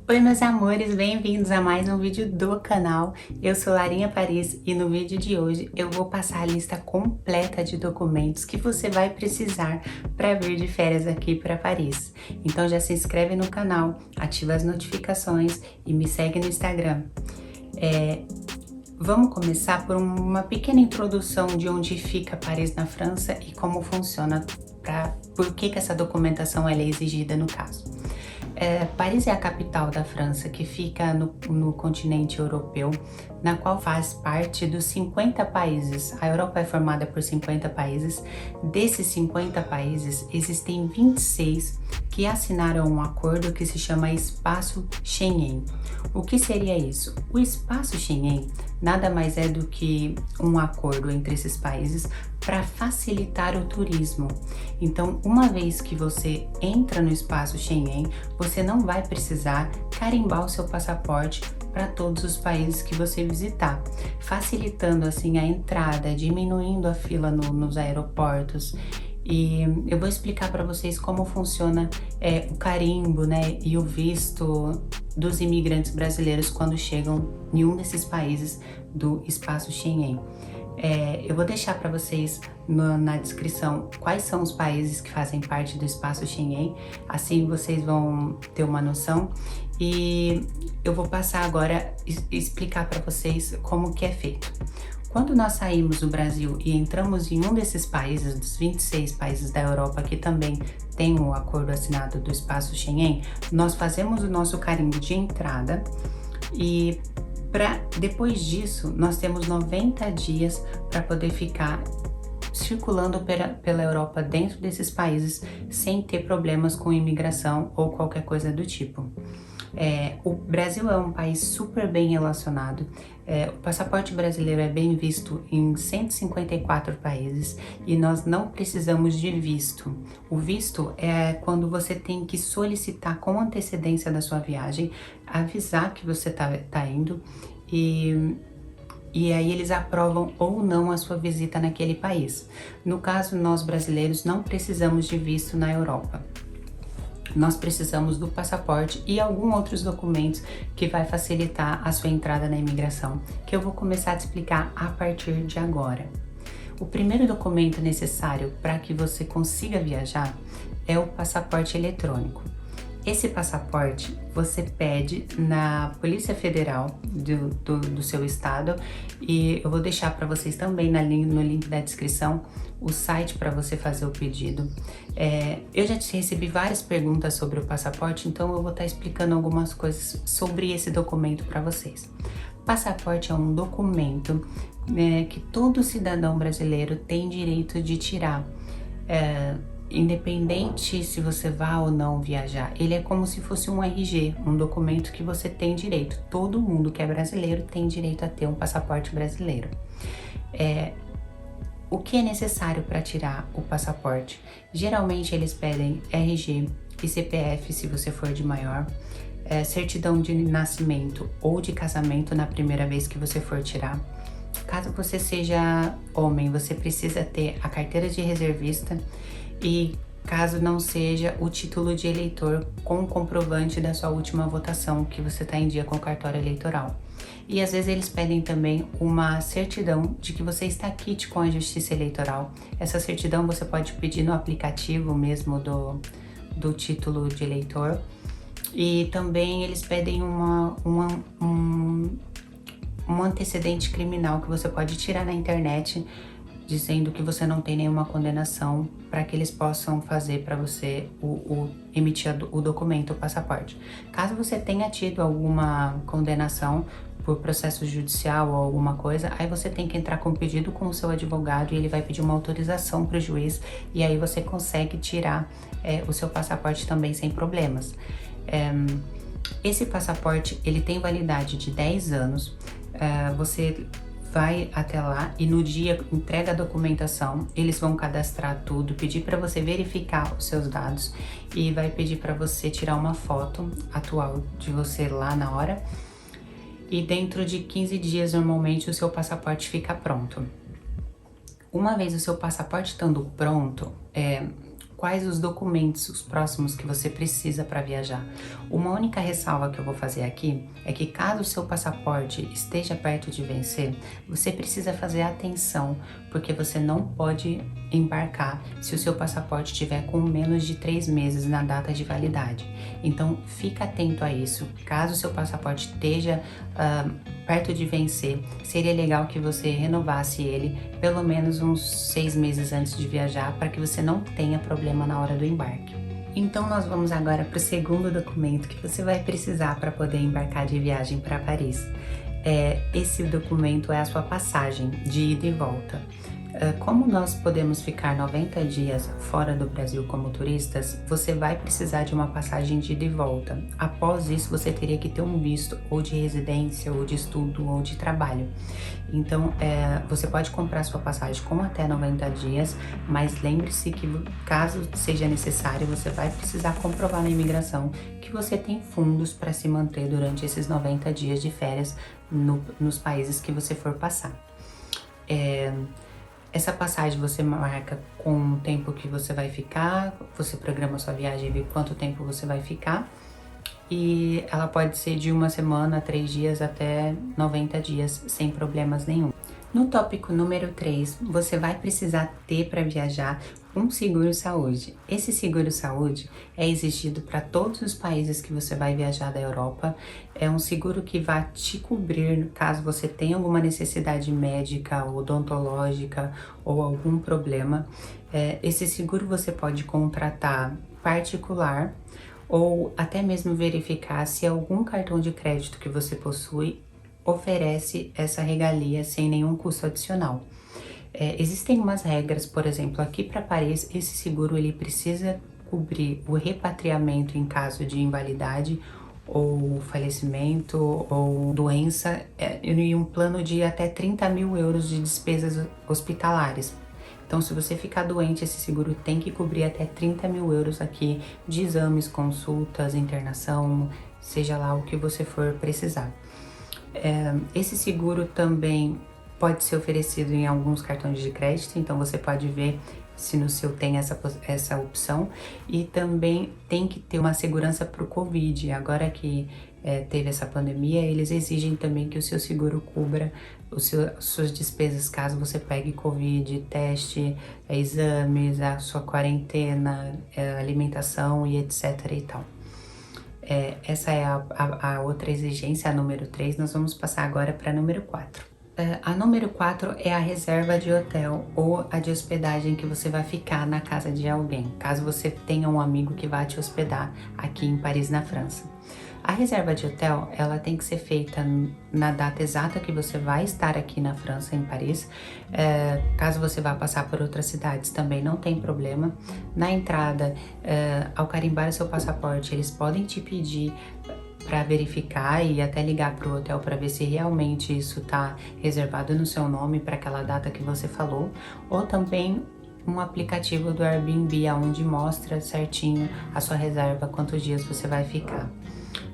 Oi meus amores, bem-vindos a mais um vídeo do canal. Eu sou Larinha Paris e no vídeo de hoje eu vou passar a lista completa de documentos que você vai precisar para vir de férias aqui para Paris. Então já se inscreve no canal, ativa as notificações e me segue no Instagram. Vamos começar por uma pequena introdução de onde fica Paris na França e como funciona, por que essa documentação ela é exigida no caso. Paris é a capital da França, que fica no continente europeu, na qual faz parte dos 50 países. A Europa é formada por 50 países. Desses 50 países, existem 26 que assinaram um acordo que se chama Espaço Schengen. O que seria isso? O Espaço Schengen nada mais é do que um acordo entre esses países para facilitar o turismo. Então, uma vez que você entra no Espaço Schengen, você não vai precisar carimbar o seu passaporte para todos os países que você visitar, facilitando assim a entrada, diminuindo a fila nos aeroportos. E eu vou explicar para vocês como funciona o carimbo, né, e o visto dos imigrantes brasileiros quando chegam em um desses países do Espaço Schengen. Eu vou deixar para vocês na descrição quais são os países que fazem parte do Espaço Schengen, assim vocês vão ter uma noção. E eu vou passar agora explicar para vocês como que é feito. Quando nós saímos do Brasil e entramos em um desses países, dos 26 países da Europa que também tem o acordo assinado do Espaço Schengen, nós fazemos o nosso carimbo de entrada e depois disso nós temos 90 dias para poder ficar circulando pela Europa dentro desses países sem ter problemas com imigração ou qualquer coisa do tipo. O Brasil é um país super bem relacionado. O passaporte brasileiro é bem visto em 154 países e nós não precisamos de visto. O visto é quando você tem que solicitar com antecedência da sua viagem, avisar que você tá indo e aí eles aprovam ou não a sua visita naquele país. No caso, nós brasileiros não precisamos de visto na Europa. Nós precisamos do passaporte e alguns outros documentos que vai facilitar a sua entrada na imigração, que eu vou começar a te explicar a partir de agora. O primeiro documento necessário para que você consiga viajar é o passaporte eletrônico. Esse passaporte você pede na Polícia Federal do seu estado e eu vou deixar para vocês também no link da descrição o site para você fazer o pedido. Eu já recebi várias perguntas sobre o passaporte, então eu vou estar explicando algumas coisas sobre esse documento para vocês. Passaporte é um documento que todo cidadão brasileiro tem direito de tirar. Independente se você vá ou não viajar, ele é como se fosse um RG, um documento que você tem direito. Todo mundo que é brasileiro tem direito a ter um passaporte brasileiro. O que é necessário para tirar o passaporte? Geralmente eles pedem RG e CPF se você for de maior, certidão de nascimento ou de casamento na primeira vez que você for tirar. Caso você seja homem, você precisa ter a carteira de reservista e caso não seja, o título de eleitor com o comprovante da sua última votação, que você está em dia com o cartório eleitoral. E às vezes eles pedem também uma certidão de que você está quite com a Justiça Eleitoral. Essa certidão você pode pedir no aplicativo mesmo do título de eleitor. E também eles pedem um antecedente criminal que você pode tirar na internet, dizendo que você não tem nenhuma condenação, para que eles possam fazer para você emitir o documento, o passaporte. Caso você tenha tido alguma condenação por processo judicial ou alguma coisa, aí você tem que entrar com um pedido com o seu advogado e ele vai pedir uma autorização para o juiz e aí você consegue tirar o seu passaporte também sem problemas. Esse passaporte ele tem validade de 10 anos. Você vai até lá e no dia entrega a documentação, eles vão cadastrar tudo, pedir para você verificar os seus dados e vai pedir para você tirar uma foto atual de você lá na hora e dentro de 15 dias normalmente o seu passaporte fica pronto. Uma vez o seu passaporte estando pronto, quais os documentos, os próximos que você precisa para viajar. Uma única ressalva que eu vou fazer aqui é que caso o seu passaporte esteja perto de vencer, você precisa fazer atenção, porque você não pode embarcar se o seu passaporte tiver com menos de 3 meses na data de validade. Então fica atento a isso. Caso o seu passaporte esteja perto de vencer, seria legal que você renovasse ele pelo menos uns 6 meses antes de viajar, para que você não tenha problema na hora do embarque. Então nós vamos agora para o segundo documento que você vai precisar para poder embarcar de viagem para Paris. Esse documento é a sua passagem de ida e volta. Como nós podemos ficar 90 dias fora do Brasil como turistas, você vai precisar de uma passagem de ida e volta. Após isso, você teria que ter um visto ou de residência, ou de estudo, ou de trabalho. Então, você pode comprar sua passagem com até 90 dias, mas lembre-se que caso seja necessário, você vai precisar comprovar na imigração que você tem fundos para se manter durante esses 90 dias de férias nos países que você for passar. Essa passagem você marca com o tempo que você vai ficar, você programa sua viagem e vê quanto tempo você vai ficar. E ela pode ser de 1 semana, 3 dias até 90 dias, sem problemas nenhum. No tópico número 3, você vai precisar ter para viajar um seguro-saúde. Esse seguro-saúde é exigido para todos os países que você vai viajar da Europa. É um seguro que vai te cobrir caso você tenha alguma necessidade médica, odontológica ou algum problema. Esse seguro você pode contratar particular ou até mesmo verificar se algum cartão de crédito que você possui oferece essa regalia sem nenhum custo adicional. Existem umas regras, por exemplo, aqui para Paris, esse seguro ele precisa cobrir o repatriamento em caso de invalidade ou falecimento ou doença e um plano de até 30 mil euros de despesas hospitalares. Então, se você ficar doente, esse seguro tem que cobrir até 30 mil euros aqui de exames, consultas, internação, seja lá o que você for precisar. Esse seguro também pode ser oferecido em alguns cartões de crédito, então você pode ver se no seu tem essa opção. E também tem que ter uma segurança para o Covid. Agora que teve essa pandemia, eles exigem também que o seu seguro cubra suas despesas caso você pegue Covid, teste, exames, a sua quarentena, alimentação e etc e tal. Essa é a outra exigência, a número 3. Nós vamos passar agora para a número 4. A número 4 é a reserva de hotel ou a de hospedagem que você vai ficar na casa de alguém, caso você tenha um amigo que vá te hospedar aqui em Paris, na França. A reserva de hotel, ela tem que ser feita na data exata que você vai estar aqui na França, em Paris. Caso você vá passar por outras cidades, também não tem problema. Na entrada, ao carimbar o seu passaporte, eles podem te pedir para verificar e até ligar para o hotel para ver se realmente isso está reservado no seu nome para aquela data que você falou, ou também um aplicativo do Airbnb onde mostra certinho a sua reserva, quantos dias você vai ficar.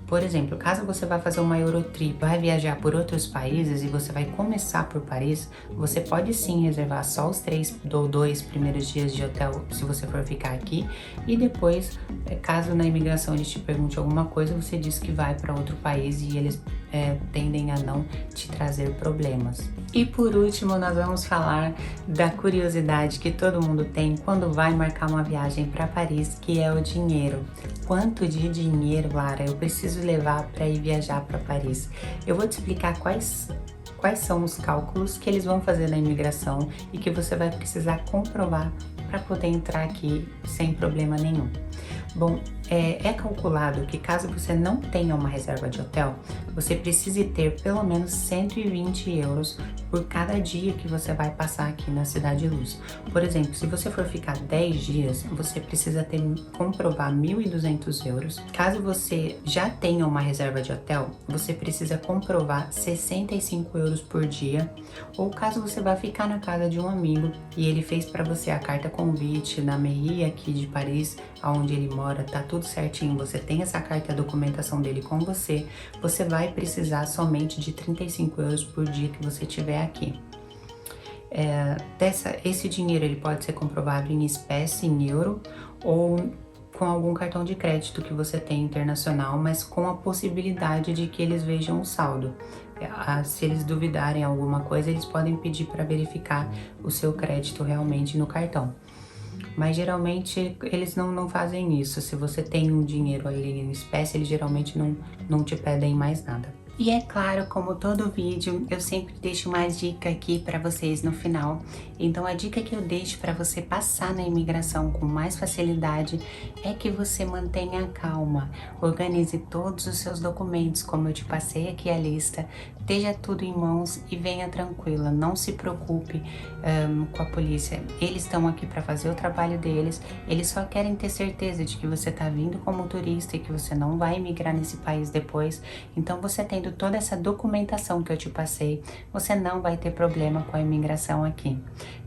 Por exemplo, caso você vá fazer uma Eurotrip, vai viajar por outros países e você vai começar por Paris, você pode sim reservar só os 3 ou 2 primeiros dias de hotel se você for ficar aqui, e depois, caso na imigração eles te pergunte alguma coisa, você diz que vai para outro país e eles tendem a não te trazer problemas. E por último, nós vamos falar da curiosidade que todo mundo tem quando vai marcar uma viagem para Paris, que é o dinheiro. Quanto de dinheiro, Lara, eu preciso levar para ir viajar para Paris? Eu vou te explicar quais são os cálculos que eles vão fazer na imigração e que você vai precisar comprovar para poder entrar aqui sem problema nenhum. Bom, é calculado que caso você não tenha uma reserva de hotel, você precise ter pelo menos 120 euros por cada dia que você vai passar aqui na Cidade Luz. Por exemplo, se você for ficar 10 dias, você precisa comprovar 1.200 euros. Caso você já tenha uma reserva de hotel, você precisa comprovar 65 euros por dia. Ou caso você vá ficar na casa de um amigo e ele fez para você a carta convite na mairie aqui de Paris, onde ele mora, tá tudo certinho, você tem essa carta, a documentação dele com você, você vai precisar somente de 35 euros por dia que você tiver aqui. Esse dinheiro ele pode ser comprovado em espécie, em euro, ou com algum cartão de crédito que você tem internacional, mas com a possibilidade de que eles vejam o saldo. Se eles duvidarem alguma coisa, eles podem pedir para verificar o seu crédito realmente no cartão. Mas geralmente eles não fazem isso. Se você tem um dinheiro ali em espécie, eles geralmente não te pedem mais nada. E é claro, como todo vídeo, eu sempre deixo mais dica aqui para vocês no final. Então a dica que eu deixo para você passar na imigração com mais facilidade é que você mantenha a calma, organize todos os seus documentos, como eu te passei aqui a lista, esteja tudo em mãos e venha tranquila, não se preocupe com a polícia. Eles estão aqui para fazer o trabalho deles, eles só querem ter certeza de que você está vindo como turista e que você não vai emigrar nesse país depois. Então você tendo toda essa documentação que eu te passei, você não vai ter problema com a imigração aqui.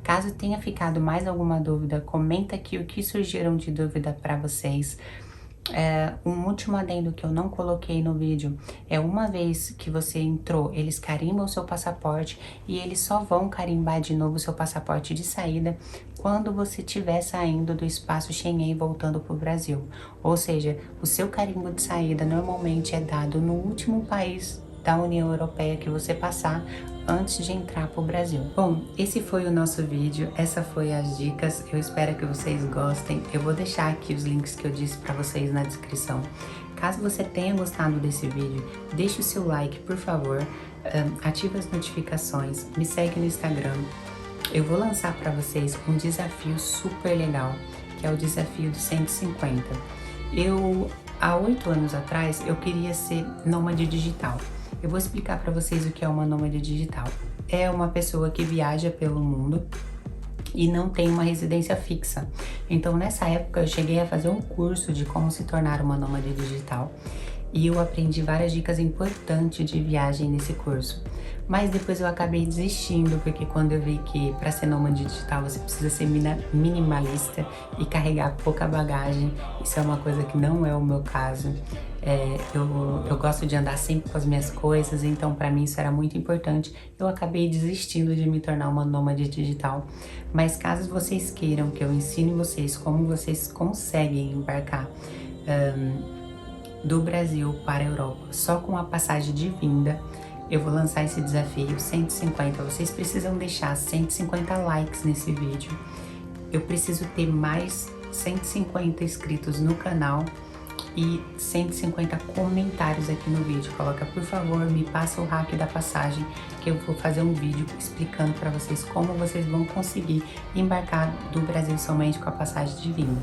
Caso tenha ficado mais alguma dúvida, comenta aqui o que surgiram de dúvida para vocês. Um último adendo que eu não coloquei no vídeo é: uma vez que você entrou, eles carimbam o seu passaporte e eles só vão carimbar de novo o seu passaporte de saída quando você estiver saindo do espaço Schengen e voltando para o Brasil. Ou seja, o seu carimbo de saída normalmente é dado no último país da União Europeia que você passar antes de entrar para o Brasil. Bom, esse foi o nosso vídeo, essa foi as dicas, eu espero que vocês gostem. Eu vou deixar aqui os links que eu disse para vocês na descrição. Caso você tenha gostado desse vídeo, deixe o seu like, por favor, ative as notificações, me segue no Instagram. Eu vou lançar para vocês um desafio super legal, que é o desafio dos 150. Há 8 anos atrás, eu queria ser nômade digital. Eu vou explicar para vocês o que é uma nômade digital. É uma pessoa que viaja pelo mundo e não tem uma residência fixa. Então, nessa época, eu cheguei a fazer um curso de como se tornar uma nômade digital e eu aprendi várias dicas importantes de viagem nesse curso. Mas depois eu acabei desistindo, porque quando eu vi que para ser nômade digital você precisa ser minimalista e carregar pouca bagagem, isso é uma coisa que não é o meu caso. Eu gosto de andar sempre com as minhas coisas, então para mim isso era muito importante. Eu acabei desistindo de me tornar uma nômade digital. Mas caso vocês queiram que eu ensine vocês como vocês conseguem embarcar do Brasil para a Europa só com a passagem de vinda, eu vou lançar esse desafio 150. Vocês precisam deixar 150 likes nesse vídeo. Eu preciso ter mais 150 inscritos no canal e 150 comentários aqui no vídeo. Coloca, por favor, me passa o hack da passagem, que eu vou fazer um vídeo explicando para vocês como vocês vão conseguir embarcar do Brasil somente com a passagem de vinda.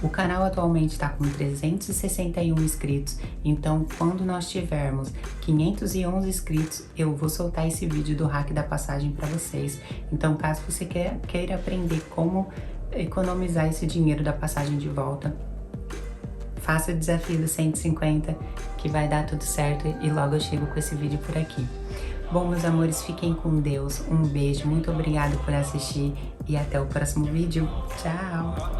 O canal atualmente está com 361 inscritos, então quando nós tivermos 511 inscritos, eu vou soltar esse vídeo do hack da passagem para vocês. Então, caso você queira aprender como economizar esse dinheiro da passagem de volta, faça o desafio do 150, que vai dar tudo certo e logo eu chego com esse vídeo por aqui. Bom, meus amores, fiquem com Deus, um beijo, muito obrigada por assistir e até o próximo vídeo. Tchau!